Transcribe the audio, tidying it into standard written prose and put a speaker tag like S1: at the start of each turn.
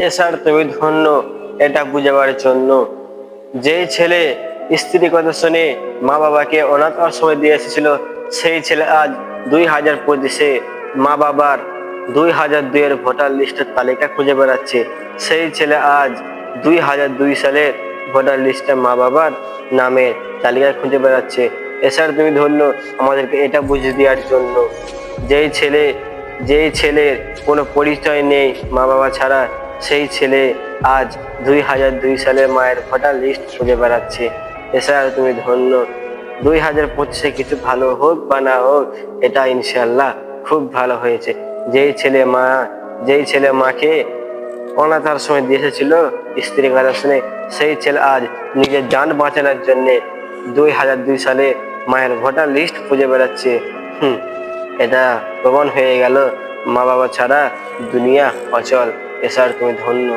S1: এসার তুমি ধন্য এটা বুঝাবার জন্য। যেই ছেলে স্ত্রীর কথা শুনে মা বাবাকে অনাথ আশ্রমে দিয়ে এসেছিল, সেই ছেলে আজ 2025-এ মা বাবার 2002-এর ভোটার লিস্টের তালিকা খুঁজে বেড়াচ্ছে। সেই ছেলে আজ 2002 সালের ভোটার লিস্টে মা বাবার নামের তালিকা খুঁজে বেড়াচ্ছে। এছাড়া তুমি ধন্য আমাদেরকে এটা বুঝিয়ে দেওয়ার জন্য, যেই ছেলের কোনো পরিচয় নেই মা বাবা ছাড়া, সেই ছেলে আজ 2002 সালে মায়ের ভোটার লিস্ট খুঁজে বেড়াচ্ছে। এছাড়া তুমি ধন্য। 2025-এ কিছু ভালো হোক বা না হোক, এটা ইনশাল্লাহ খুব ভালো হয়েছে। যেই ছেলে মাকে অনাথ আশ্রমে দিয়ে এসেছিল স্ত্রীর কথা শুনে, সেই ছেলে আজ নিজের জান বাঁচানোর জন্য 2002 সালে মায়ের ভোটার লিস্ট খুঁজে বেড়াচ্ছে। এটা প্রমাণ হয়ে গেল মা বাবা ছাড়া দুনিয়া অচল। এছাড়া তুমি ধন্য।